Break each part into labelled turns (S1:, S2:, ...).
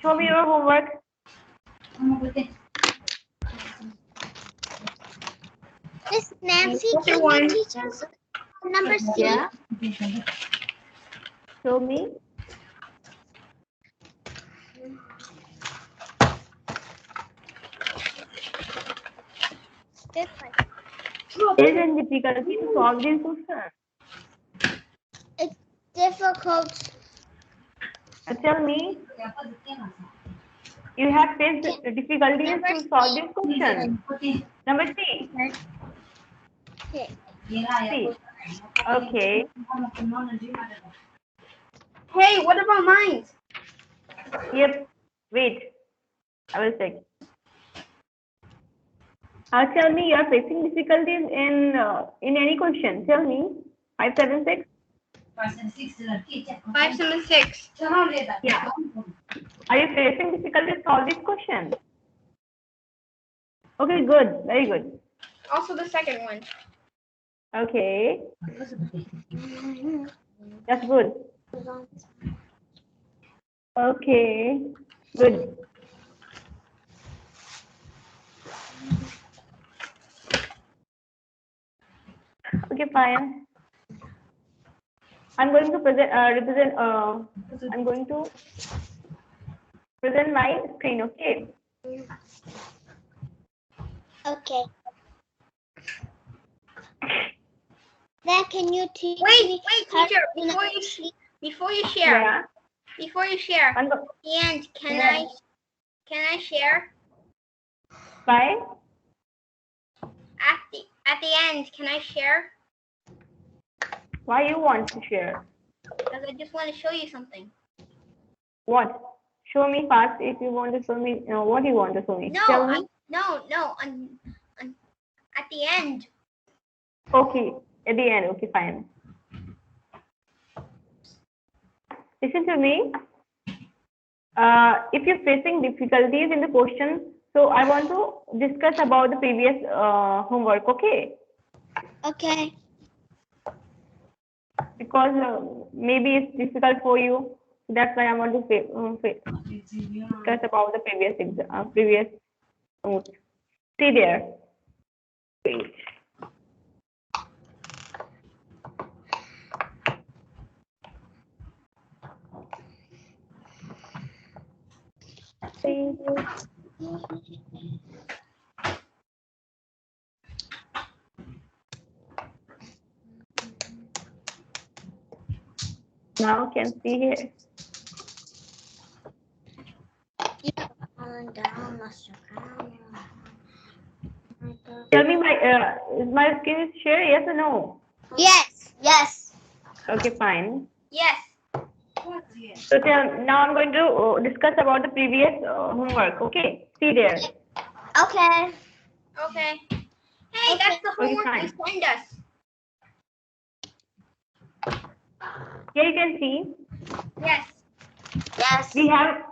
S1: Show me your homework.
S2: Miss Nancy, can you teach us number C?
S1: Yeah. Show me.
S2: This one.
S1: Isn't difficulty to solve this question?
S2: It's difficult.
S1: Tell me, you have faced difficulties
S2: Number
S1: to solve this question. Number C.
S2: Okay.
S1: C. Okay.
S3: Hey, what about mine?
S1: Yep. Wait. I will check. Tell me, you are facing difficulties in any question. Tell me. 576.
S3: 576.
S1: Yeah. Are you facing difficulties to solve this question? Okay, good. Very good.
S3: Also the second one.
S1: Okay. That's good. Okay. Good. Okay, fine. I'm going to I'm going to present my screen, okay?
S2: Okay. Then can you teach
S3: Wait,
S2: me
S3: wait, teacher.
S2: how
S3: Before you share,
S1: Yeah.
S3: before you share,
S1: I'm
S3: and can
S1: Yeah.
S3: I share
S1: Bye.
S3: at the end? Can I share?
S1: Why you want to share?
S3: Because I just want to show you something.
S1: What? Show me fast if you want to show me. What you want to show me?
S3: No,
S1: Tell me.
S3: no. At the end.
S1: Okay. At the end. Okay, fine. Listen to me. If you're facing difficulties in the question, so I want to discuss about the previous homework. Okay.
S2: Okay.
S1: Because maybe it's difficult for you. That's why I want to discuss about the previous note. See there. Wait. See. Now can see here. Tell me, is my screen share? Yes or no?
S2: Yes. Yes.
S1: Okay, fine.
S3: Yes.
S1: So now I'm going to discuss about the previous homework. Okay, see there.
S2: Okay.
S3: Okay. Hey, that's the
S1: Okay,
S3: homework you
S1: fine.
S3: send us.
S1: Here you can see
S3: Yes.
S2: Yes.
S1: we have.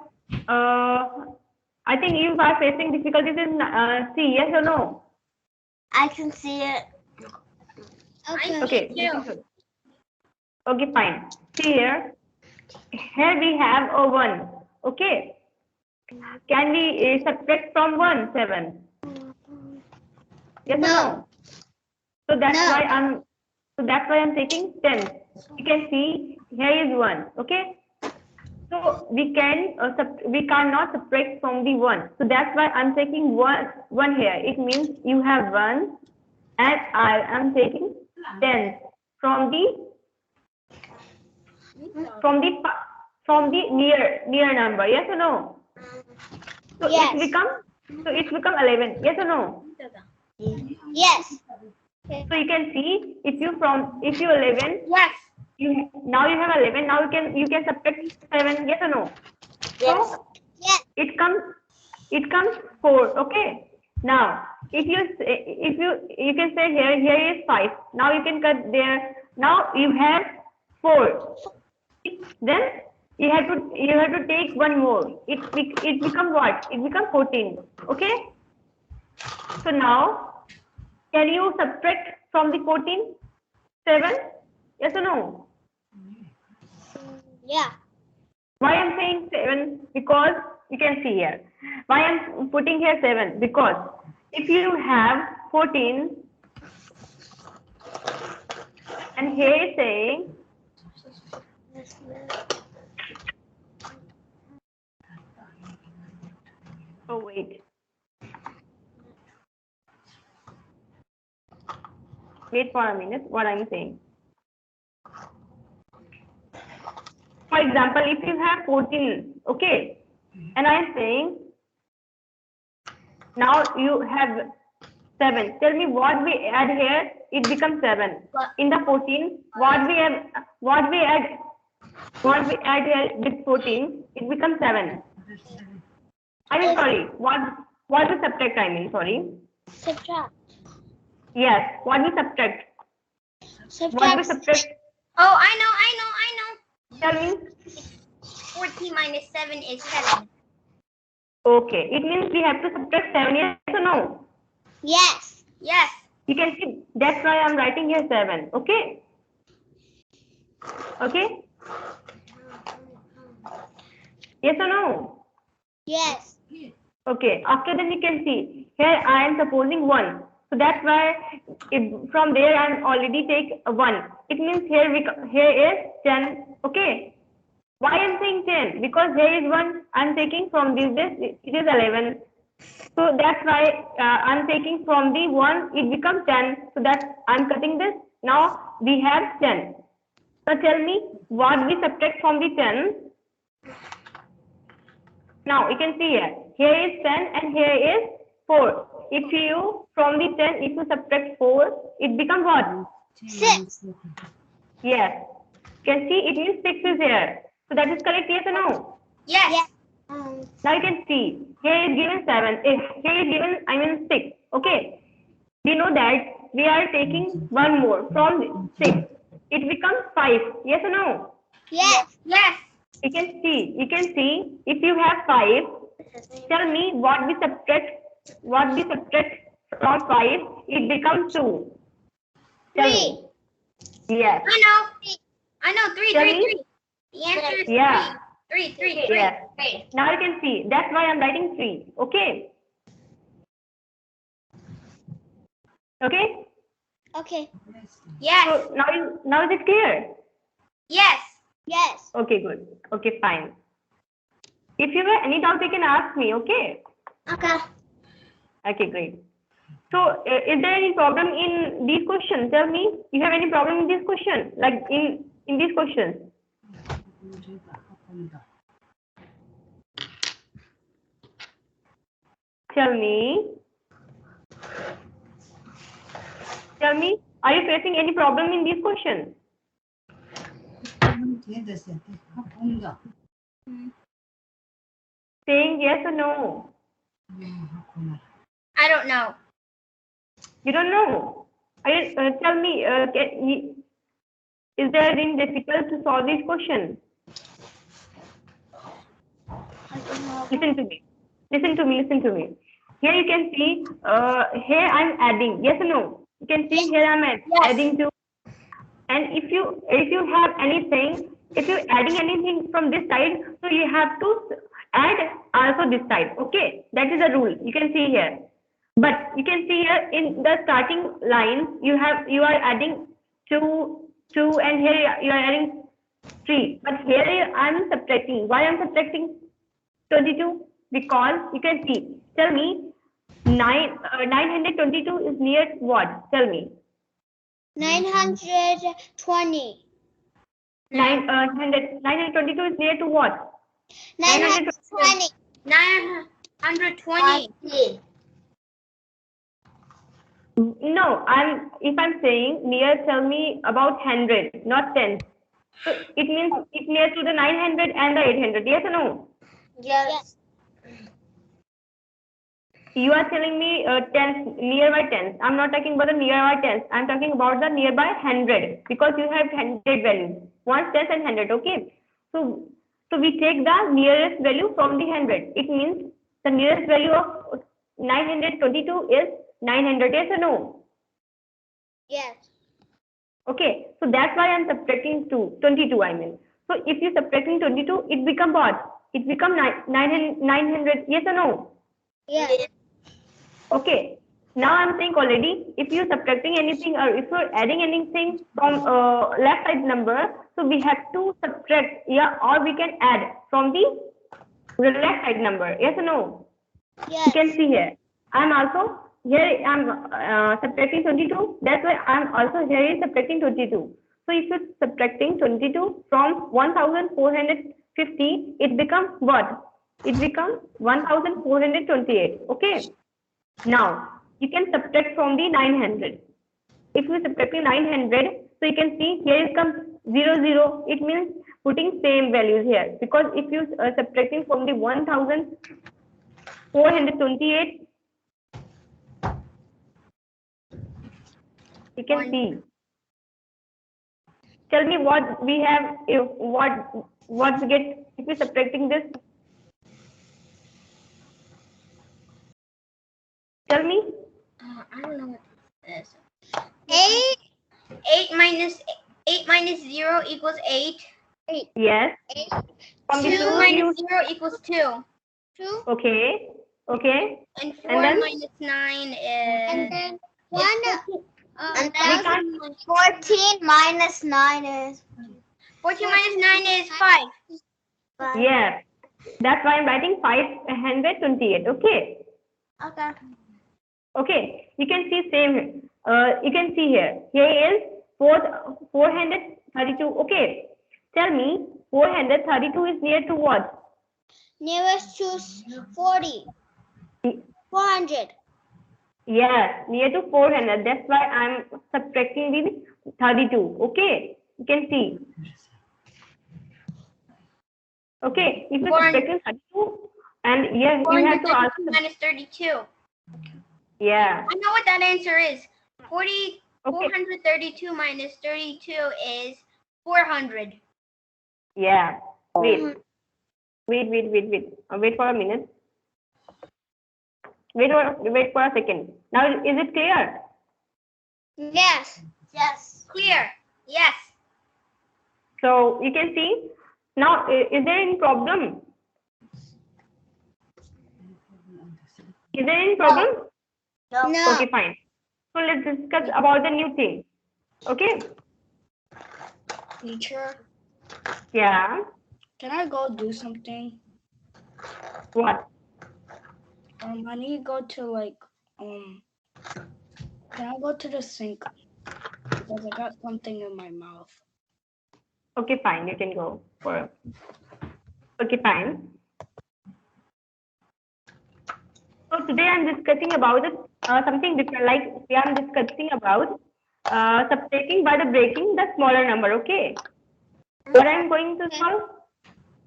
S1: I think you are facing difficulties in C. Yes or no?
S2: I can see it. Okay.
S1: Okay.
S3: Too.
S1: Listen to- Okay, fine. See here. Here we have a 1. Okay. Can we subtract from 1 7? Yes or
S2: No.
S1: no? So that's
S2: No.
S1: why I'm taking 10. You can see here is 1. Okay. So we cannot subtract from the 1. So that's why I'm taking 1 here. It means you have 1 and I am taking 10 from the near number. Yes or no? So
S2: Yes.
S1: it's become 11. Yes or no?
S2: Yes.
S1: So you can see if you 11,
S3: Yes.
S1: now you have 11. Now you can subtract 7. Yes or no?
S2: Yes.
S1: So
S2: Yes.
S1: it comes 4. Okay. Now if you can say here is 5. Now you can cut there. Now you have 4. Then you have to take one more. It becomes what? It becomes 14. Okay. So now can you subtract from the 14? 7? Yes or no?
S2: Yeah.
S1: Why I'm saying 7? Because You can see here. Why I'm putting here 7? Because if you have 14 and here is saying oh wait. Wait for a minute, what I'm saying. For example, if you have 14, okay, and I'm saying now you have 7. Tell me what we add here, it becomes 7. In the 14, what we add here with 14, it becomes 7. I mean, sorry, what we subtract, I mean, sorry.
S2: Subtract.
S1: Yes, what we subtract. What we subtract,
S3: Oh, I know.
S1: tell me.
S3: 14 minus 7 is 7.
S1: Okay, it means we have to subtract 7, yes or no?
S2: Yes.
S3: Yes.
S1: You can see, that's why I'm writing here 7, okay? Okay? Yes or no?
S2: Yes.
S1: Okay, after that you can see, here I am supposing 1. So that's why if from there I'm already take 1. It means here here is 10, okay? Why I'm saying 10? Because here is 1, I'm taking from this, it is 11. So that's why I'm taking from the 1, it becomes 10. So that I'm cutting this. Now we have 10. So tell me what we subtract from the 10. Now you can see here. Here is 10 and here is 4. If you from the 10, if you subtract 4, it becomes what?
S2: 6.
S1: Yes. You can see it means 6 is here. So that is correct, yes or no?
S3: Yes.
S2: Yes.
S1: Now you can see, here is given 7, here is given, 6, okay. We know that we are taking 1 more from 6. It becomes 5, yes or no?
S2: Yes.
S3: Yes.
S1: You can see, if you have 5, tell me what we subtract from 5, it becomes 2. Tell
S2: 3.
S1: me. Yes.
S3: I know. 3,
S1: Tell
S3: 3,
S1: me.
S3: 3. The answer is
S1: Yeah.
S3: 3. 3.
S1: Yes. Now you can see, that's why I'm writing 3, okay? Okay?
S2: Okay.
S3: Yes.
S1: So now is it clear?
S3: Yes.
S2: Yes.
S1: Okay, good. Okay, fine. If you have any doubt, you can ask me, okay?
S2: Okay.
S1: Okay, great. So, is there any problem in these questions? Tell me, you have any problem in this question? Like in these questions? Tell me. Tell me, are you facing any problem in these questions? Saying yes or no?
S3: I don't know.
S1: You don't know. Tell me, is there any difficult to solve this question? Listen to me. Listen to me. Here you can see, here I'm adding. Yes or no? You can see here I'm adding to. And if you have anything, if you're adding anything from this side, so you have to add also this side. Okay, that is a rule. You can see here. But you can see here in the starting line, you are adding 2, and here you are adding 3. But here I'm subtracting. Why I'm subtracting 22? Because you can see. Tell me, 922 is near what? Tell me.
S2: 920.
S1: 922 is near to what?
S2: 920.
S3: 920.
S1: No, if I'm saying near, tell me about 100, not 10. So it means it's near to the 900 and the 800. Yes or no?
S2: Yes.
S1: You are telling me tens, nearby tens. I'm not talking about the nearby tens. I'm talking about the nearby 100 because you have 100 values. One tens and 100. Okay. So we take the nearest value from the 100. It means the nearest value of 922 is 900. Yes or no?
S2: Yes.
S1: Okay. So that's why I'm subtracting 22. I mean. So if you subtracting 22, it becomes what? it becomes 900. Yes or no?
S2: Yes.
S1: Okay. Now I'm saying already, if you're subtracting anything or if you're adding anything from left side number, so we have to subtract, yeah, or we can add from the left side number. Yes or no? You can
S2: Yes.
S1: see here. I'm also here. I'm subtracting 22. That's why I'm also here subtracting 22. So if you're subtracting 22 from 1450, it becomes what? It becomes 1428. Okay. Now you can subtract from the 900. If you subtracting 900, so you can see here it comes 00. It means putting same values here, because if you subtracting from the 1428, you can see. Tell me what we have, if what we get if we're subtracting this. Tell me.
S3: I don't know what this is.
S2: 8.
S3: 8 minus 0 equals 8.
S1: Yes.
S2: 8.
S1: From the
S3: 2
S1: two
S3: minus
S1: you,
S3: 0 equals 2.
S2: 2.
S1: okay. Okay.
S3: And 4
S1: And then?
S3: minus 9
S2: And
S3: is...
S2: then 1.
S3: And
S1: We can't.
S2: 14 minus 9 is
S3: 14 minus 9 is 5.
S2: 5.
S1: Yes. That's why I'm writing 528. Okay.
S2: Okay.
S1: Okay. You can see same. You can see here. Here is 432. Okay. Tell me, 432 is near to what?
S2: Nearest to 40. 400.
S1: Yes, near to 400. That's why I'm subtracting the 32. Okay. You can see. Okay. If you're
S3: 400.
S1: subtracting 32, and yes, you have to ask.
S3: 432 minus 32.
S1: Yeah.
S3: I know what that answer is. 40,
S1: Okay.
S3: 432 minus 32 is 400.
S1: Yeah. Wait. Wait for a minute. Wait for a second. Now, is it clear?
S2: Yes. Yes.
S3: Clear. Yes.
S1: So you can see. Now, is there any problem? Is there any problem?
S2: No.
S1: Okay, fine. So let's discuss about the new thing. Okay.
S4: Teacher,
S1: Yeah.
S4: can I go do something?
S1: What?
S4: I need to go to can I go to the sink? Because I got something in my mouth.
S1: Okay, fine. You can go for. Okay, fine. So today I'm discussing about something different. Like I'm discussing about subtracting by the breaking the smaller number. Okay. What I'm going to solve,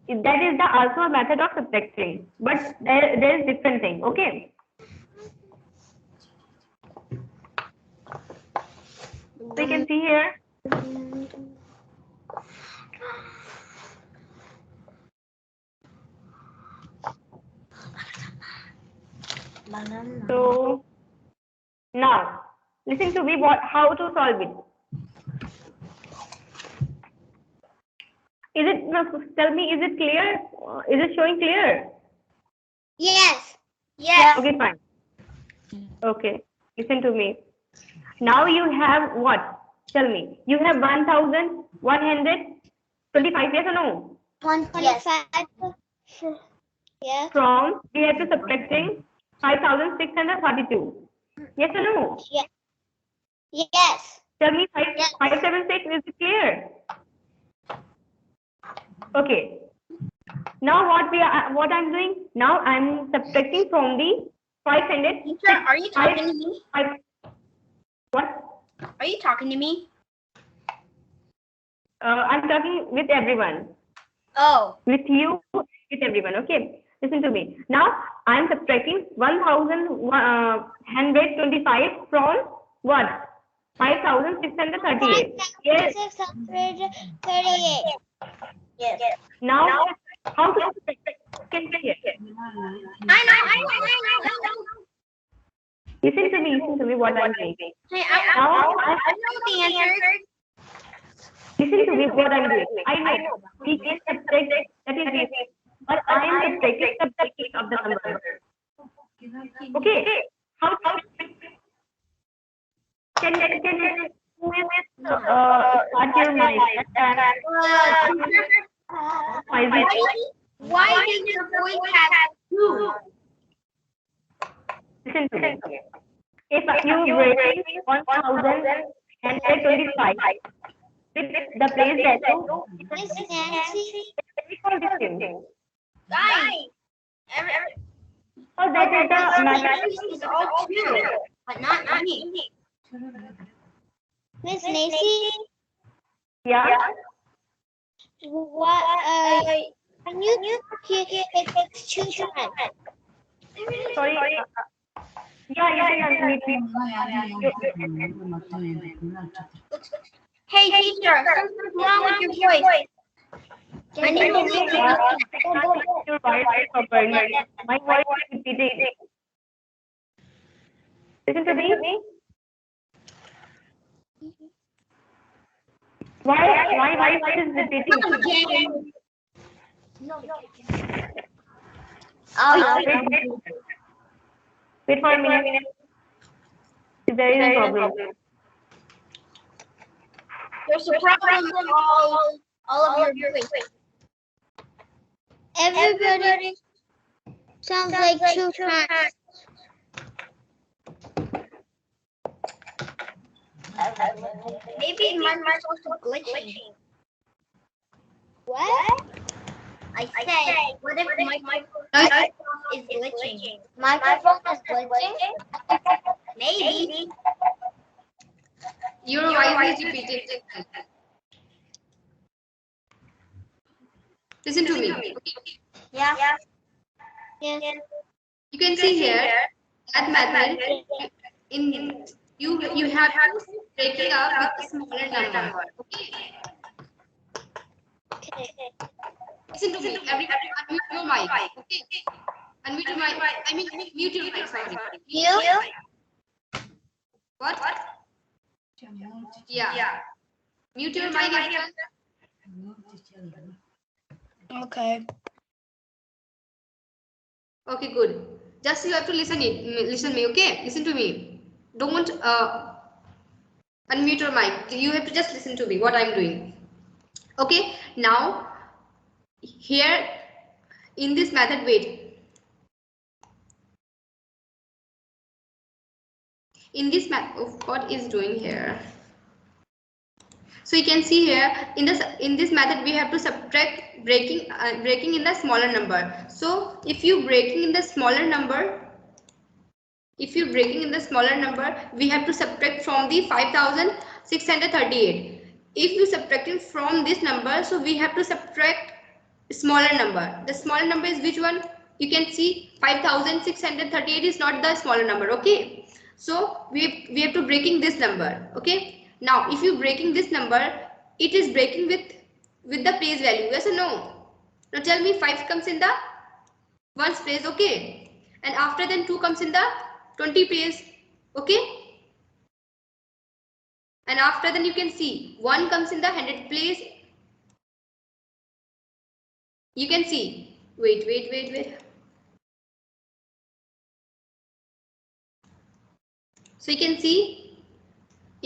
S1: that is also a method of subtracting, but there is different thing. Okay. So you can see here. So now listen to me. How to solve it? Is it? Tell me. Is it clear? Is it showing clear?
S2: Yes.
S3: Yes.
S1: Okay, fine. Okay, listen to me. Now you have what? Tell me. You have 1,125. Yes or no?
S2: 125. Yes.
S1: From we have to subtracting 5,632. Yes or no?
S2: Yes.
S1: Tell me,
S2: Yes.
S1: 576, is it clear? Okay. Now what I'm doing? Now I'm subtracting from the 500.
S3: Teacher, are you talking to me?
S1: What?
S3: Are you talking to me?
S1: I'm talking with everyone.
S3: Oh.
S1: With you, with everyone. Okay. Listen to me. Now I'm subtracting 1,125 from what? 5,638. Yes.
S2: 638. Yes.
S1: Now, how to subtract? Can you hear?
S3: I know.
S1: Listen to me what I'm doing.
S3: Hey,
S1: Now,
S3: I know the answer.
S1: listen to me what I'm doing. I know we can subtract, that is it. But I breaking the bracket of the number. Okay. How can start your mind?
S3: Why did your voice have two?
S1: Listen to me. If you break 1,125 with the place value,
S2: Miss Nancy,
S1: it's all the same.
S3: Guys,
S1: So that is the math.
S3: is all two, but not me.
S2: Miss Nancy,
S1: Yeah.
S2: what can you hear it two times?
S1: Sorry. Yeah, you can unmute me.
S3: Hey, teacher, something's wrong with your voice. I need to
S1: Your voice properly. My voice is repeating. Listen to me. Why voice is repeating? Wait for a minute. There is a problem.
S3: There's a problem with all of your voice.
S2: Everybody sounds like two times.
S3: Maybe my microphone's glitching.
S2: What?
S3: I said, what if my microphone is glitching?
S2: Microphone is glitching?
S3: Maybe.
S5: Your voice is repeating. Listen to me.
S3: Yeah.
S2: Yes.
S5: You can see here that method in you have to break it up with a smaller number. Okay. Listen to me. Everybody unmute your mic. Okay. Unmute your mic. I mean mute your mic. Sorry.
S2: You?
S5: What? Yeah. Mute your mic.
S4: Okay.
S5: Okay, good. Just you have to listen me, okay? Listen to me. Don't unmute your mic. You have to just listen to me what I'm doing. Okay, now here in this method, wait. In this method, what is doing here? So you can see here in this method we have to subtract breaking in the smaller number. So if you breaking in the smaller number, we have to subtract from the 5,638. If you subtracting from this number, so we have to subtract smaller number. The smaller number is which one? You can see 5,638 is not the smaller number. Okay, so we have to breaking this number. Okay. Now, if you breaking this number, it is breaking with the place value. Yes or no? Now tell me, 5 comes in the 1's place, okay? And after then 2 comes in the 20 place, okay? And after then you can see 1 comes in the 100 place. You can see. Wait. So you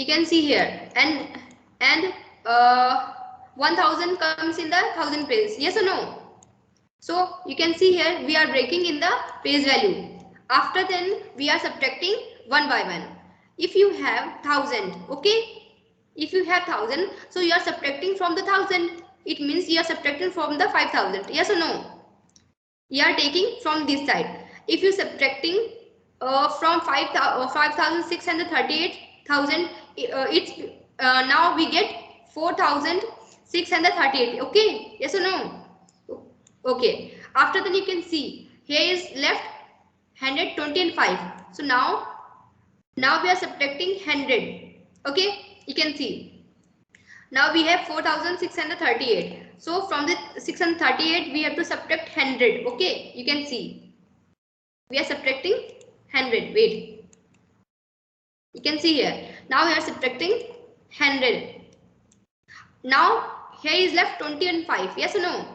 S5: can see here, and 1000 comes in the 1000 place. Yes or no? So you can see here we are breaking in the place value. After then we are subtracting one by one. If you have 1000, okay? If you have 1000, so you are subtracting from the 1000. It means you are subtracting from the 5000. Yes or no? You are taking from this side. If you subtracting from 5,638,000, it's now we get 4,638. Okay, yes or no? Okay. After that you can see here is left 120 and 5. So now we are subtracting 100. Okay, you can see. Now we have 4,638. So from the 638 we have to subtract 100. Okay, you can see. We are subtracting 100. Wait. You can see here. Now we are subtracting 100. Now here is left 20 and 5. Yes or no?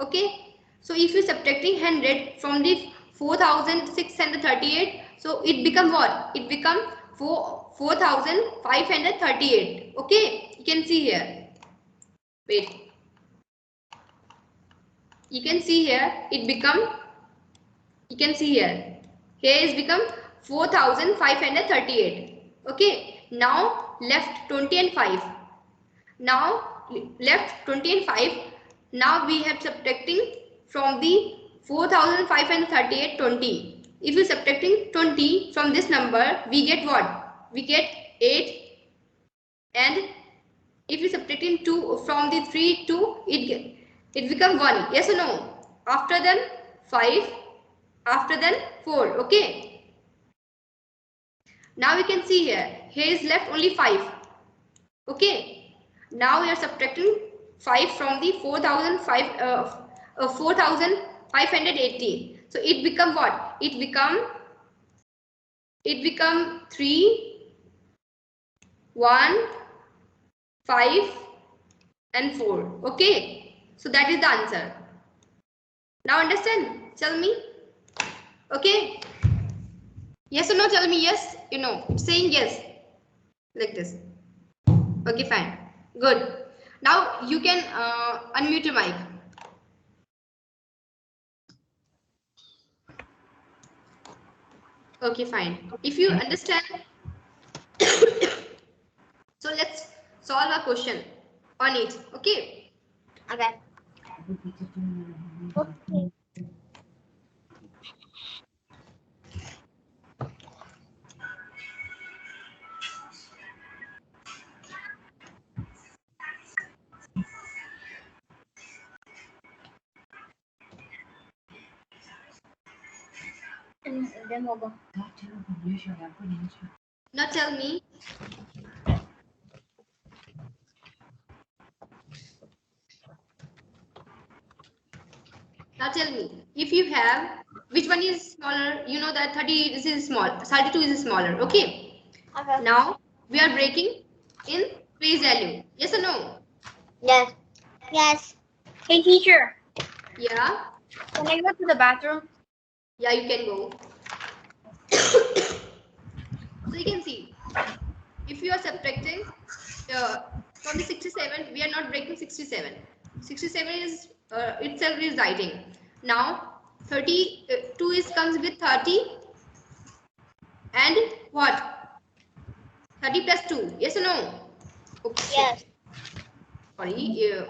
S5: Okay. So if you subtracting 100 from the 4638, so it become what? It become 4538. Okay, you can see here. Wait. You can see here it become. You can see here. Here is become 4538. Okay. Now left 20 and 5. Now left 20 and 5. Now we have subtracting from the 4538 20. If you subtracting 20 from this number, we get what? We get 8. And if you subtracting 2 from the 3 2, it become 1. Yes or no? After then 5. After then 4. Okay. Now we can see here. Here is left only 5. Okay. Now we are subtracting 5 from the 4580. So it become what? It become 3, 1, 5 and 4. Okay. So that is the answer. Now understand? Tell me. Okay. Yes or no? Tell me yes. You know, saying yes. Like this. Okay, fine. Good. Now you can unmute your mic. Okay, fine. If you understand, so let's solve a question on it. Okay.
S3: Okay. Okay. Then we'll go.
S5: Now tell me. Now tell me, if you have, which one is smaller? You know that 30 this is small, 32 is smaller. Okay.
S3: Okay.
S5: Now we are breaking in place value. Yes or no?
S3: Yes. Yes. Hey, teacher.
S5: Yeah.
S3: Can I go to the bathroom?
S5: Yeah, you can go. So you can see, if you are subtracting from the 67, we are not breaking 67. 67 is itself is writing. Now 32 is comes with 30 and what? 30 plus 2. Yes or no? Okay.
S3: Yes.
S5: Sorry,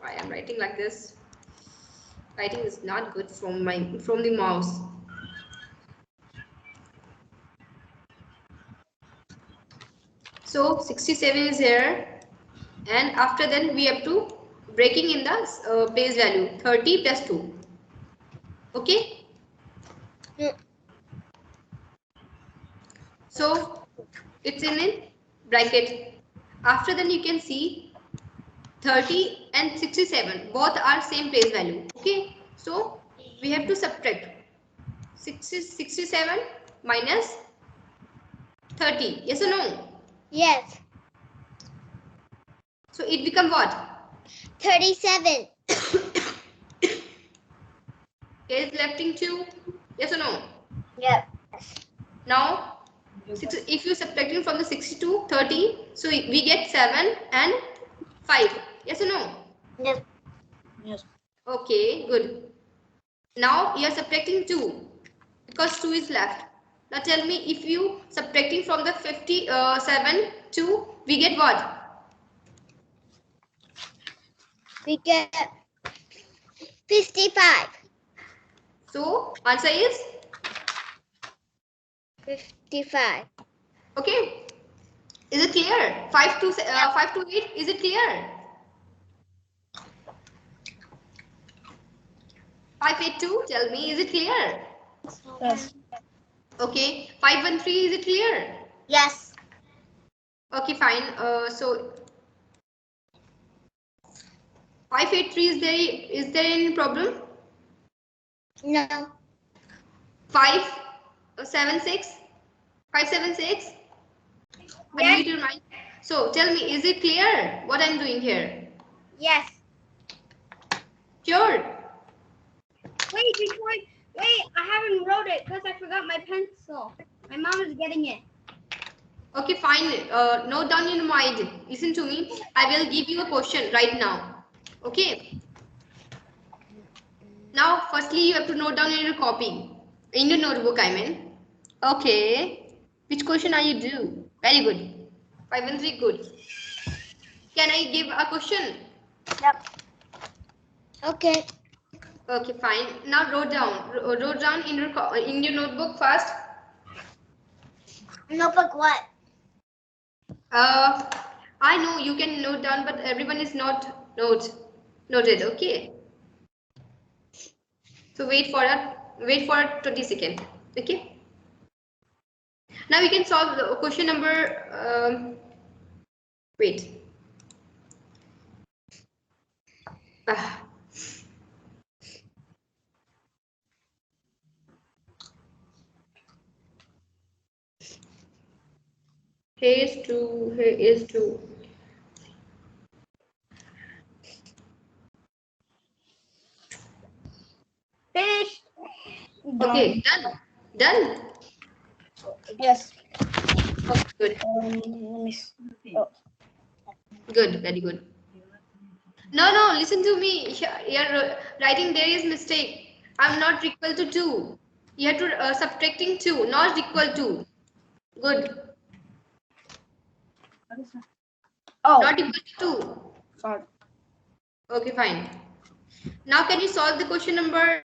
S5: I am writing like this. Writing is not good from the mouse. So 67 is here, and after then we have to breaking in the place value 30 plus 2. Okay. So it's in a bracket. After then you can see 30 and 67 both are same place value. Okay. So we have to subtract 67 minus 30. Yes or no?
S2: Yes.
S5: So it become what?
S2: 37.
S5: Here is left in 2. Yes or no?
S3: Yes.
S5: Now, if you subtracting from the 62, 30, so we get 7 and 5. Yes or no?
S3: Yes.
S4: Yes.
S5: Okay, good. Now you are subtracting 2 because 2 is left. Now tell me, if you subtracting from the 57 2, we get what?
S2: We get 55.
S5: So answer is
S2: 55.
S5: okay. Is it clear? 5 to 8. Is it clear? 582. Tell me, is it clear?
S4: Yes.
S5: Okay. 513. Is it clear?
S3: Yes.
S5: Okay, fine. So 583 is there any problem?
S2: No.
S5: 576? 576? Unmute your mic. So tell me, is it clear what I'm doing here?
S3: Yes.
S5: Sure.
S3: Detroit. Wait, I haven't wrote it because I forgot my pencil. My mom is getting it.
S5: Okay, fine. Note down in your mind. Listen to me. I will give you a question right now. Okay. Now, firstly, you have to note down in your copy, in your notebook, I mean. Okay. Which question are you do? Very good. 5 and 3, good. Can I give a question?
S2: Yep. Okay.
S5: Okay, fine. Now wrote down in your notebook first.
S2: Notebook what?
S5: I know you can note down, but everyone is not noted. Okay. So wait for 20 seconds. Okay. Now we can solve the question number. Wait. Here is 2. Here is 2.
S3: Finished.
S5: Okay, done.
S4: Yes.
S5: Okay, good.
S4: Let me see. Oh.
S5: Good, very good. No, listen to me. You're writing there is mistake. I'm not equal to 2. You have to subtracting 2, not equal to. Good.
S4: Oh,
S5: Not equal to 2.
S4: sorry.
S5: Okay, fine. Now can you solve the question number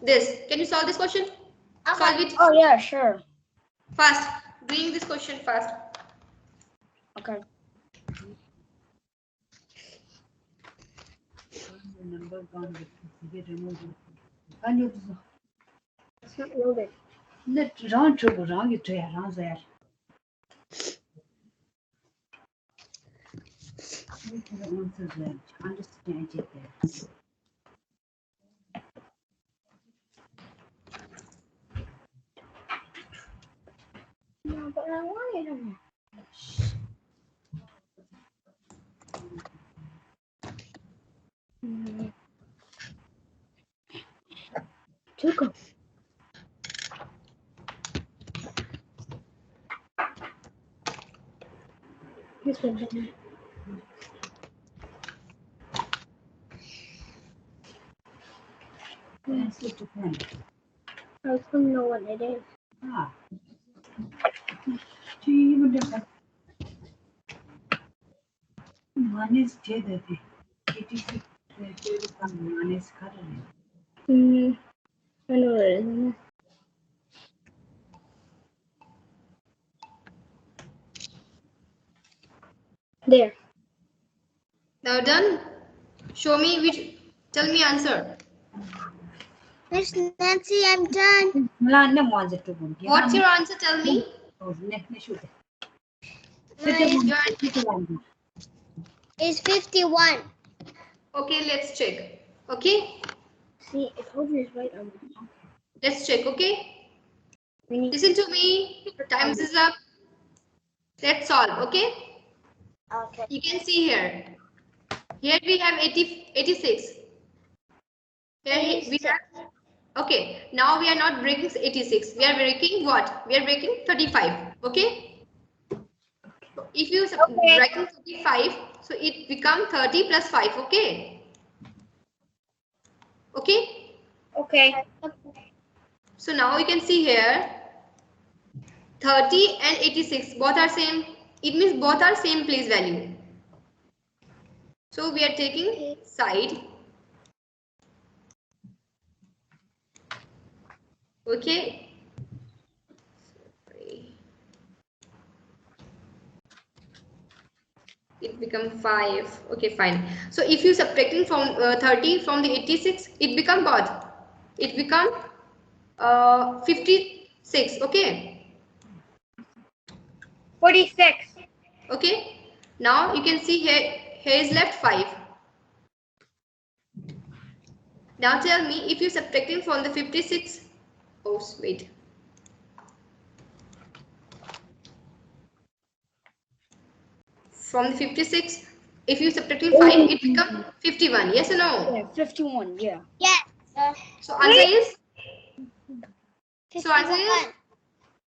S5: this? Can you solve this question? Solve it
S4: Oh, yeah, sure.
S5: fast. Doing this question fast.
S4: Okay.
S3: It's not loaded. No, but I wanted them. Tuco. This one's in there. I don't know what it is. I know what it is. There.
S5: Now done. Show me which. Tell me answer.
S2: Miss Nancy, I'm done.
S5: What's your answer? Tell me. Your
S2: Is 51.
S5: Okay, let's check. Okay,
S3: See, if Hover is right,
S5: let's check. Okay,
S3: we need.
S5: listen to me. Time is up. Let's solve. Okay,
S2: Okay.
S5: you can see here. Here we have 86. Here we have. Okay, now we are not breaking 86. We are breaking what? We are breaking 35. Okay. If you breaking 35, so it become 30 plus 5. Okay. Okay.
S3: Okay.
S5: So now you can see here 30 and 86 both are same. It means both are same place value. So we are taking side. Okay. It become 5. Okay, fine. So if you subtracting from 30 from the 86, it become what? It become 56. Okay.
S3: 46.
S5: Okay. Now you can see here is left 5. Now tell me if you subtracting from the 56. Oh, wait. From the 56, if you subtracting 5, it become 51. Yes or no?
S4: Yeah, 51, yeah.
S2: Yes.
S5: So answer is? So answer
S2: 51.
S5: is?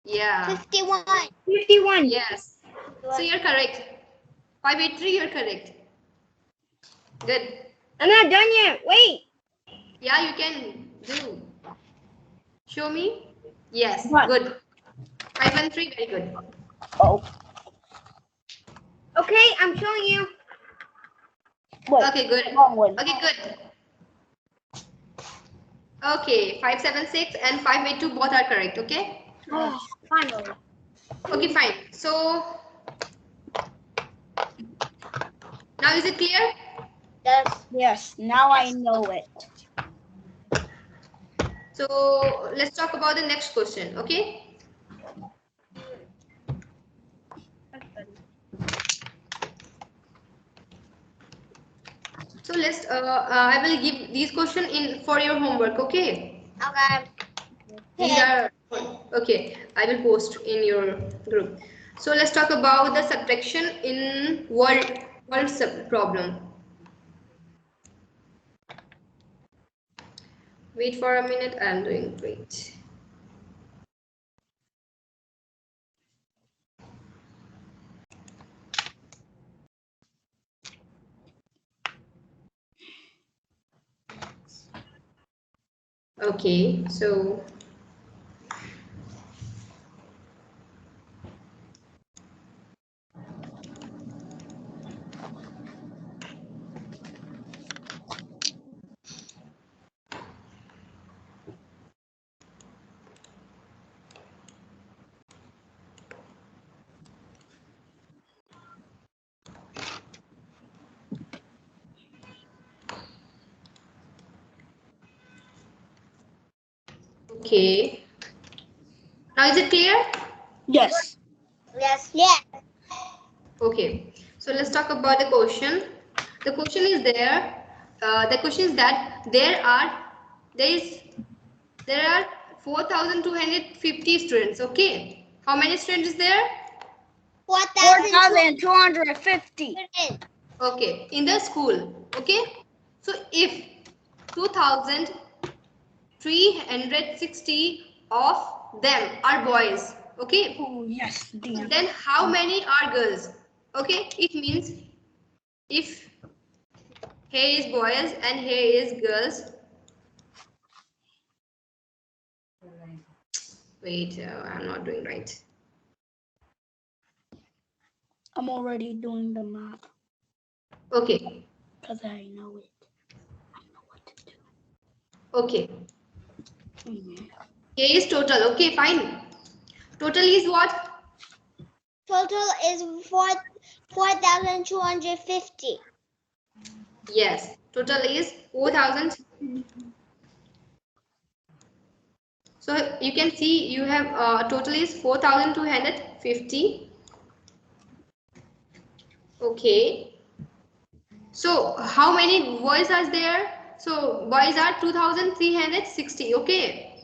S5: Yeah.
S2: 51.
S3: 51.
S5: Yes. So you're correct. 583, you're correct. Good.
S3: I'm not done yet. Wait.
S5: Yeah, you can do. Show me. Yes,
S4: What?
S5: good. 513, very good.
S4: Oh,
S3: Okay, I'm showing you.
S4: wait.
S5: Okay, good.
S4: Wrong one.
S5: Okay, good. Okay, 576 and 582 both are correct, okay?
S3: Oh, finally.
S5: Okay, fine. So now is it clear?
S2: Yes.
S4: Yes, now I know it.
S5: So let's talk about the next question, okay? So let's I will give these questions in for your homework, okay?
S2: Okay.
S5: These are okay. I will post in your group. So let's talk about the subtraction in world problem. Wait for a minute. I'm doing great. Okay, so okay. Now is it clear?
S4: Yes.
S2: Yes. Yes.
S5: Okay. So let's talk about the question. The question is there. The question is that there are 4,250 students. Okay. How many students is there?
S4: 4,250.
S5: Okay, in the school. Okay, so if 2,360 of them are boys, okay,
S4: Oh, yes, damn.
S5: then how many are girls? Okay, it means if here is boys and here is girls. Wait, I'm not doing right.
S4: I'm already doing the math
S5: Okay,
S4: because I know it. I know what to do.
S5: okay.
S4: Mhm.
S5: Here is total. Okay, fine. Total is what?
S2: Total is 4,250.
S5: Yes, total is 4,000. So you can see you have total is 4,250. Okay. So how many boys are there? So boys are 2,360. Okay.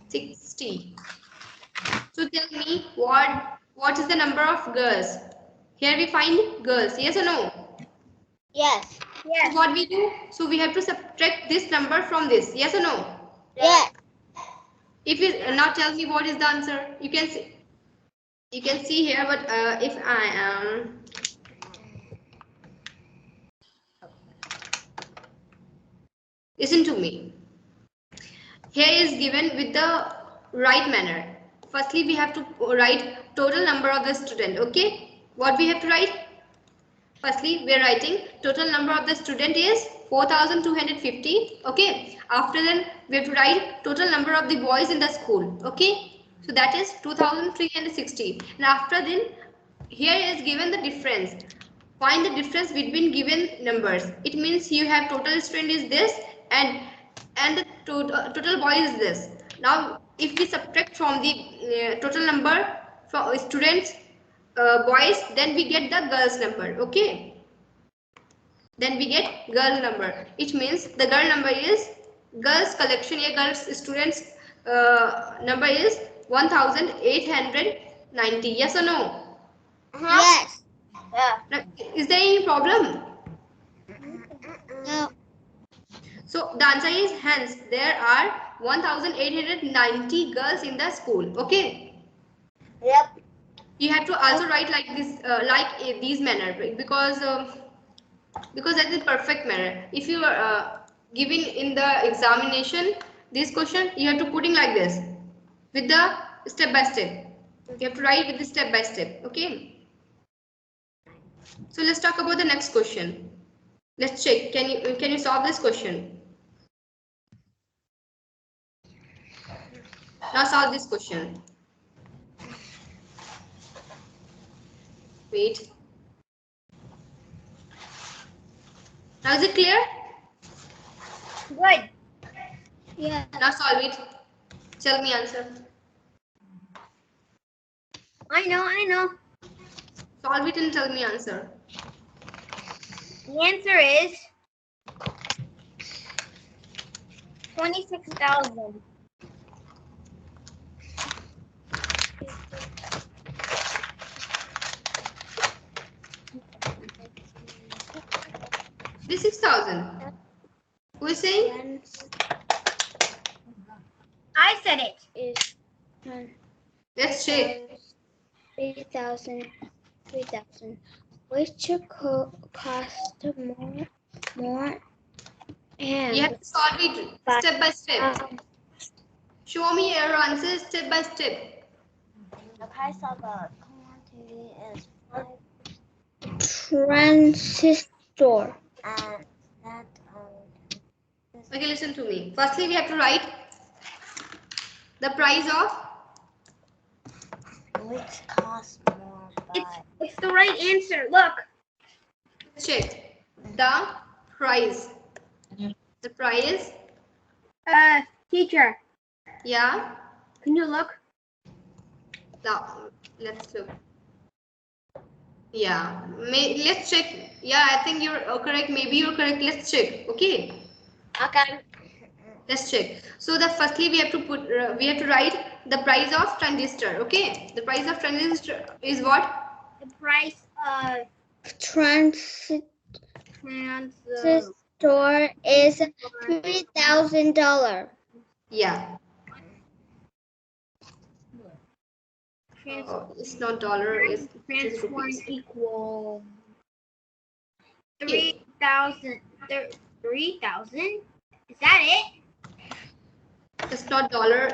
S5: 60. So tell me what is the number of girls? Here we find girls. Yes or no?
S2: Yes.
S5: So what we do? So we have to subtract this number from this. Yes or no?
S2: Yes.
S5: If you now tell me what is the answer. You can see here, but if I am listen to me. Here is given with the right manner. Firstly, we have to write total number of the student. Okay, what we have to write? Firstly, we are writing total number of the student is 4,250. Okay, after then we have to write total number of the boys in the school. Okay, so that is 2,360. And after then, here is given the difference. Find the difference between given numbers. It means you have total student is this and the total boy is this. Now, if we subtract from the total number for students boys, then we get the girls number. Okay, then we get girl number. It means the girl number is girls collection. Yeah, girls students number is 1,890. Yes or no?
S2: Yes.
S5: Now, is there any problem?
S2: No.
S5: So the answer is hence there are 1890 girls in the school. Okay.
S3: Yep.
S5: You have to also write like this, these manner, because that is perfect manner. If you are giving in the examination this question, you have to putting like this with the step by step. You have to write with the step by step. Okay. So let's talk about the next question. Let's check. Can you solve this question? Now solve this question. Wait. Now is it clear?
S3: Good.
S2: Yeah.
S5: Now solve it. Tell me answer.
S3: I know.
S5: Solve it and tell me answer.
S3: The answer is 26,000.
S5: This 6,000. Who is saying?
S3: I said it.
S2: Is
S5: Let's check.
S2: 3,000. Which cost more and
S5: You have to solve it step by step. Show me your answers step by step.
S2: the price of a commodity is transistor and that
S5: Okay, listen to me. Firstly, we have to write the price of.
S2: which costs more
S3: It's the right answer. Look.
S5: Check the price. The price.
S3: Teacher,
S5: Yeah.
S3: can you look?
S5: Let's look. Yeah. Let's check. Yeah, I think you're correct. Maybe you're correct. Let's check. Okay.
S3: Okay.
S5: Let's check. So the firstly we have to write the price of transistor. Okay. The price of transistor is what?
S3: The price of
S2: transistor
S3: trans
S2: is $3,000.
S5: Yeah. It's not dollar. It's
S3: transform
S5: rupees.
S3: equal
S5: Okay.
S3: 3,000. 3,000? Is that it?
S5: It's not dollar.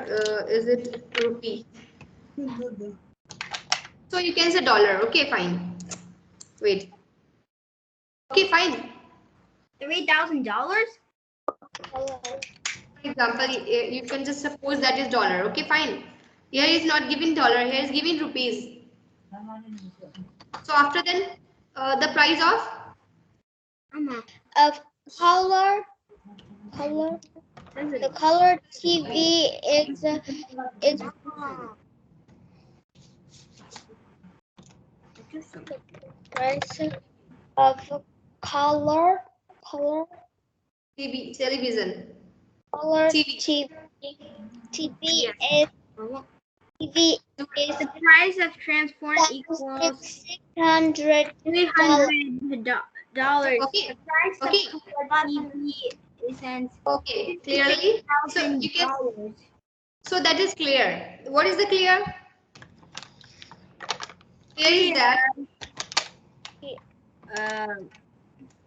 S5: Is it rupee? So you can say dollar. Okay, fine. Wait. Okay, fine.
S3: $3,000?
S5: For example, you can just suppose that is dollar. Okay, fine. Here is not giving dollar. Here is giving rupees. So after then, the price of
S2: Of color the color TV is price of color
S5: television.
S2: TV is
S3: The price of transform equals
S2: $600.
S3: $300.
S5: Okay.
S3: The price
S5: Okay.
S3: of color TV is
S5: Okay. Clearly. So you can.
S3: $50,000.
S5: So that is clear. What is the clear? Clear is that.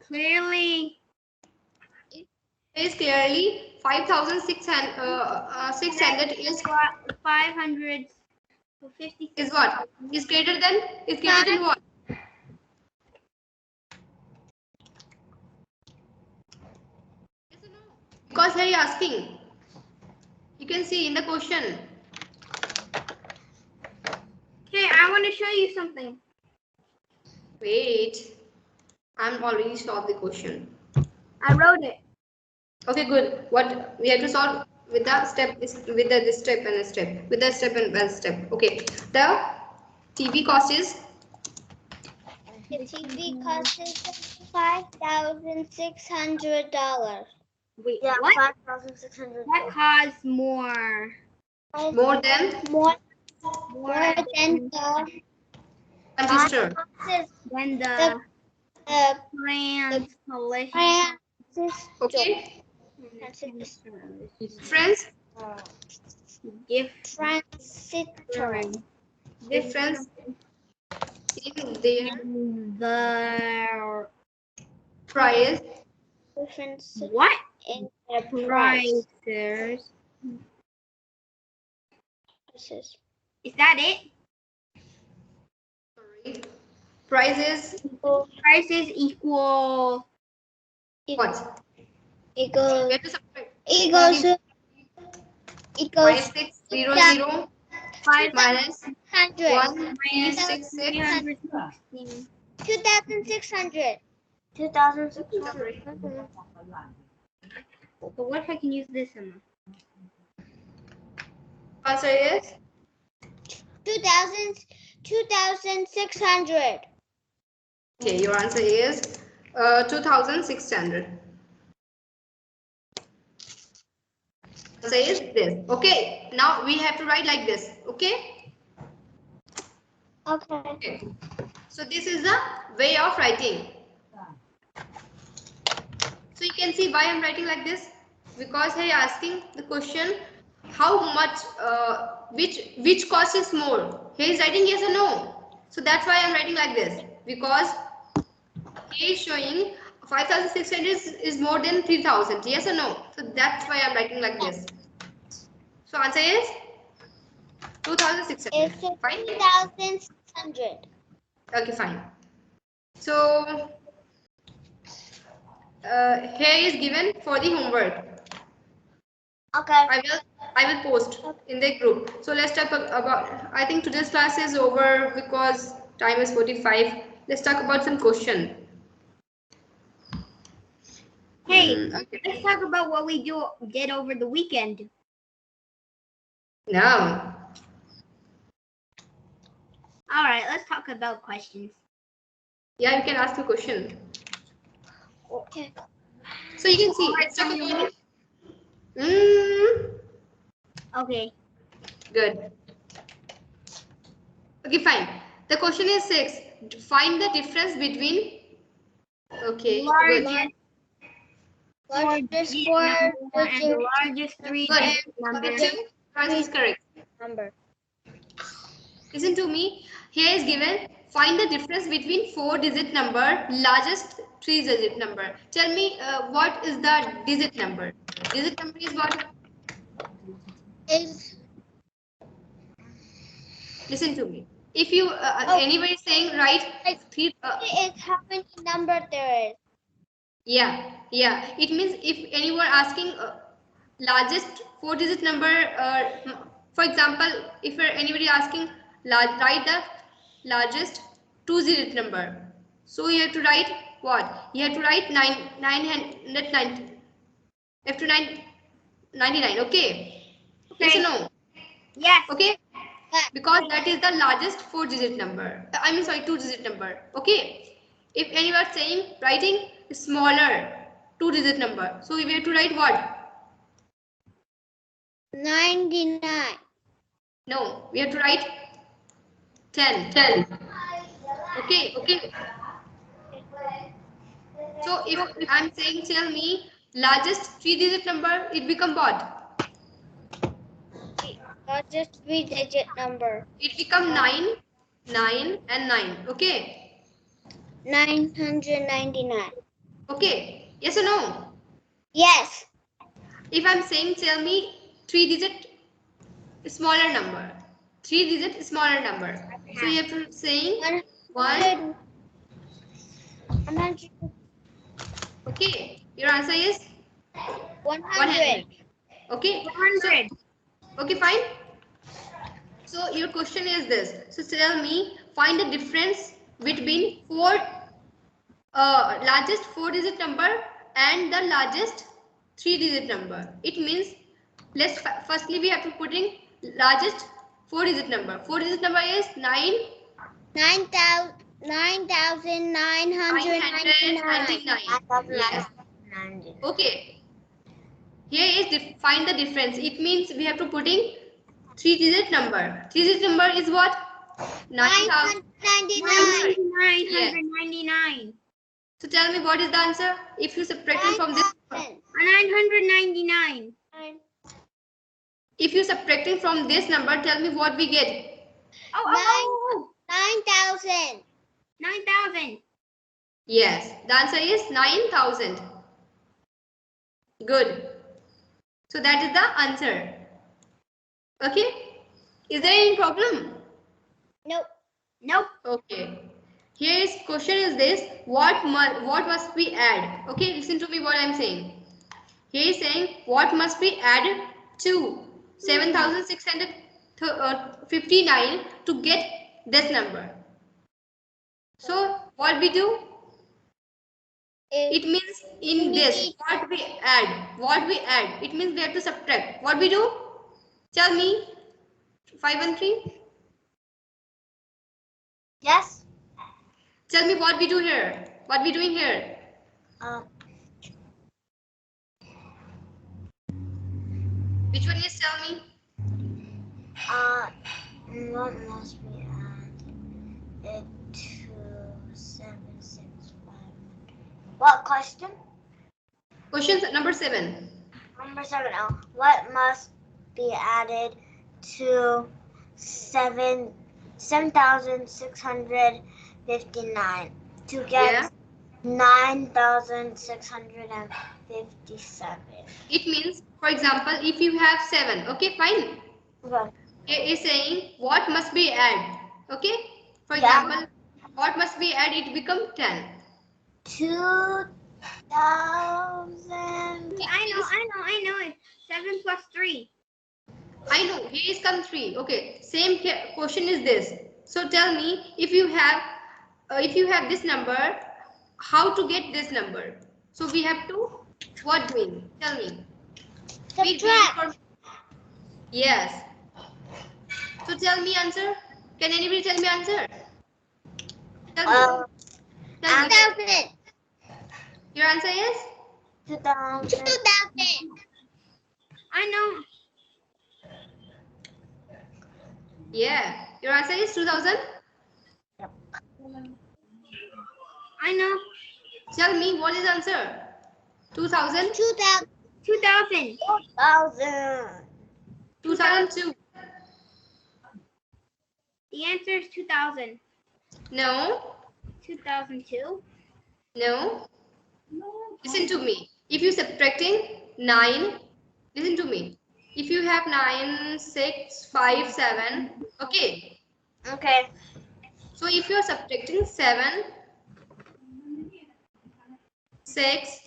S3: Clearly,
S5: It is clearly 5,600 is
S3: 550
S5: is what? Is greater than what? Yes or no? Because here you're asking. You can see in the question.
S3: Okay, I want to show you something.
S5: Wait. I'm already solved the question.
S3: I wrote it.
S5: Okay, good. What we have to solve with the step is with the this step and a step. With the step and a step. Okay. The TV cost is.
S2: The TV costs $5,600.
S3: Wait, what?
S2: $5,600.
S3: That costs more.
S5: More than
S2: More than the
S5: transistor.
S3: Than the
S2: the
S3: translation.
S2: transistor.
S5: Okay. Difference.
S2: Difference.
S5: Difference in their
S3: The
S5: price.
S2: Difference
S3: what?
S2: in the price.
S3: Prices.
S2: Prices.
S3: Is that it?
S5: Sorry. Prices.
S3: Prices equal.
S5: What?
S2: Equals
S5: We have to subtract.
S2: equals
S5: 5600 minus
S2: 100.
S5: 1366.
S2: 2600.
S3: 2,600. But what if I can use this amount?
S5: Answer is
S2: 2600.
S5: okay. Your answer is 2600. Answer is this. Okay. Now we have to write like this. Okay.
S2: Okay.
S5: Okay. So this is the way of writing. So you can see why I'm writing like this, because he asking the question how much which cost is more. He is writing yes or no. So that's why I'm writing like this, because he is showing 5600 is more than 3000. Yes or no? So that's why I'm writing like this. So answer is 2600.
S2: It's
S5: Fine.
S2: 2600.
S5: Okay, fine. So here is given for the homework.
S2: Okay.
S5: I will post in the group. So let's talk about. I think today's class is over because time is 45. Let's talk about some question.
S3: Hey,
S5: Okay.
S3: let's talk about what we did over the weekend.
S5: Now,
S3: All right, let's talk about questions.
S5: yeah, you can ask a question.
S2: Okay.
S5: So you can see. Let's talk about.
S3: Okay.
S5: Good. Okay, fine. The question is 6. Find the difference between. Okay. Good.
S2: Largest
S3: Digit
S2: four
S3: number and the
S2: digit
S3: largest three
S5: Good.
S3: digit number.
S5: Answer is correct.
S2: number.
S5: Listen to me. Here is given. Find the difference between 4-digit number, largest 3-digit number. Tell me what is the digit number? Digit number is what?
S2: Is
S5: Listen to me. If you anybody is saying right, three.
S2: is how many number there is.
S5: Yeah. It means if anyone asking largest 4-digit number, for example, if anybody asking write the largest 2-digit number, so you have to write what? You have to write 990. You have to 999. Okay. Yes or no?
S3: Yes.
S5: Okay. Because that is the largest 4-digit number. I mean, sorry, 2-digit number. Okay. If anyone saying writing smaller 2-digit number, so we have to write what?
S2: 99.
S5: No, we have to write 10. Okay. So if I'm saying, tell me largest 3-digit number, it become what?
S2: Largest 3-digit number.
S5: It become 9 and 9. Okay.
S2: 999.
S5: Okay. Yes or no?
S2: Yes.
S5: If I'm saying, tell me 3-digit smaller number. 3-digit smaller number. So you have to saying 1.
S2: 100.
S5: Okay. Your answer is
S2: 100.
S5: Okay.
S3: 100.
S5: Okay, fine. So your question is this. So tell me, find the difference between largest 4-digit number and the largest 3-digit number. It means let's firstly we have to put in largest 4-digit number. 4-digit number is 999.
S2: 9,999.
S5: Yes. Okay. Here is find the difference. It means we have to put in 3-digit number. 3-digit number is what? 9,000.
S2: 999.
S3: 999.
S5: So tell me what is the answer? If you subtract it from this.
S2: 9,000.
S3: 999.
S5: from this number, tell me what we get.
S3: Oh,
S2: 9,000.
S3: 9,000.
S5: Yes, the answer is 9,000. Good. So that is the answer. Okay. Is there any problem?
S2: Nope.
S3: Nope.
S5: Okay. Here is question is this. What must we add? Okay, listen to me what I am saying. Here is saying what must be added to 7,659 to get this number. So what we do? It means in this what we add. It means we have to subtract. What we do? Tell me. 513.
S2: Yes.
S5: Tell me what we do here. What we doing here? Which one is tell me?
S2: What must we add it to 765? What question?
S5: Question number 7.
S2: Number 7. What must be added to 7,659 to get
S5: Yeah.
S2: 9,657?
S5: It means, for example, if you have 7, okay, fine.
S2: Okay.
S5: It is saying what must be add. Okay. For
S2: Yeah.
S5: example, what must be add? It become 10.
S2: 2,000.
S3: I know it. 7 plus 3.
S5: I know. Here is come 3. Okay. Same question is this. So tell me if you have this number, how to get this number? So we have to what doing? Tell me.
S2: Subtract.
S5: Yes. So tell me answer. Can anybody tell me answer? Tell me. Tell me.
S2: 2,000.
S5: Your answer is
S2: 2,000. 2,000.
S3: I know.
S5: yeah. Your answer is 2,000.
S3: I know.
S5: Tell me what is the answer? 2,000.
S2: 2,000.
S3: 2,000.
S2: 2,000.
S5: 2002.
S3: The answer is 2,000.
S5: No.
S3: 2002.
S5: No. Listen to me. If you subtracting 9, listen to me. If you have 9, 6, 5, 7, okay.
S2: Okay.
S5: So if you are subtracting 7, 6,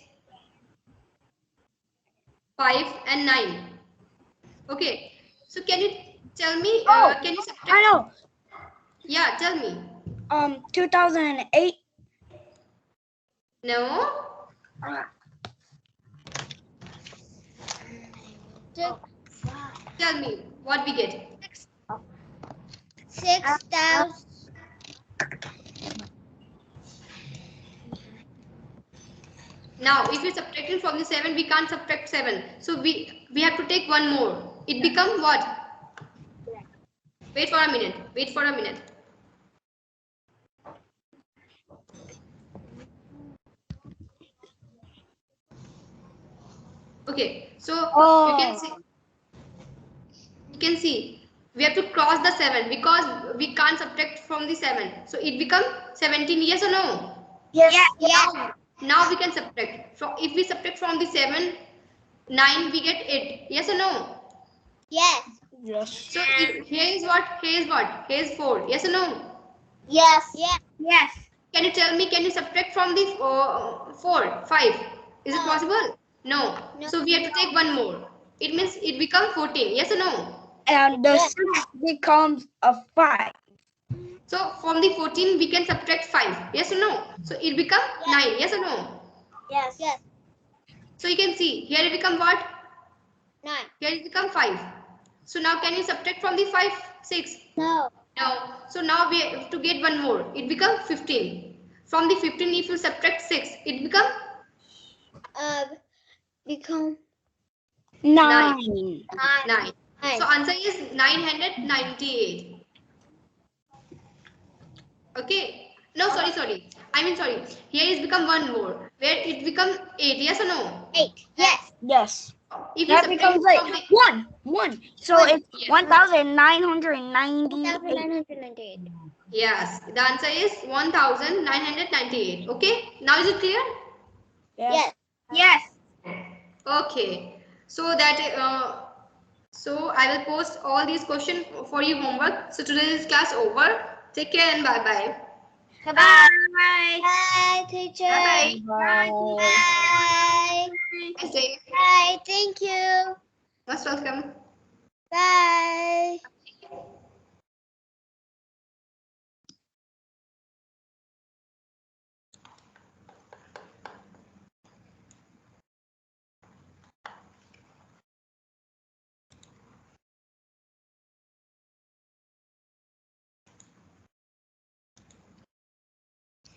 S5: 5 and 9. Okay. So can you tell me, can you subtract?
S4: I know.
S5: Yeah, tell me.
S4: 2008.
S5: No. Tell me what we get.
S2: 6,000.
S5: Now, if we're subtracting from the 7, we can't subtract 7. So we have to take one more. It become what? Wait for a minute. Wait for a minute. Okay. So you can see we have to cross the 7 because we can't subtract from the 7. So it become 17. Yes or no?
S2: Yes. Yes.
S5: Now we can subtract. So if we subtract from the 7, 9, we get 8. Yes or no?
S2: Yes.
S4: Yes.
S5: So here is what? Here is what? Here is 4. Yes or no?
S2: Yes. Yes.
S3: Yes.
S5: Can you tell me, can you subtract from the 4, 5? Is it possible? No. So we have to take one more. It means it becomes 14. Yes or no?
S4: And the 6 becomes a 5.
S5: So from the 14, we can subtract 5. Yes or no? So it becomes 9. Yes or no?
S2: Yes. Yes.
S5: So you can see, here it becomes what?
S2: 9.
S5: Here it becomes 5. So now can you subtract from the 5, 6?
S2: No.
S5: No. So now we have to get one more. It becomes 15. From the 15, if you subtract 6, it becomes
S2: Become
S4: 9.
S5: 9. So answer is 998. Okay. No, sorry. I mean sorry. Here is become one more. Where it become 8. Yes or no?
S2: 8. Yes.
S4: Yes.
S5: If you
S4: That
S5: subtract
S4: becomes
S5: from
S4: like
S5: the,
S4: one. So it's
S5: Yes.
S4: 1,998.
S2: 1998.
S5: yes, the answer is 1998. Okay, now is it clear?
S2: Yes.
S3: Yes.
S5: Okay, so that so I will post all these questions for you homework. So today's class over. Take care and bye bye.
S3: Bye.
S2: Bye, teacher.
S5: Bye
S2: Bye.
S5: bye. Nice day.
S2: Bye. Thank you.
S5: Most welcome.
S2: Bye.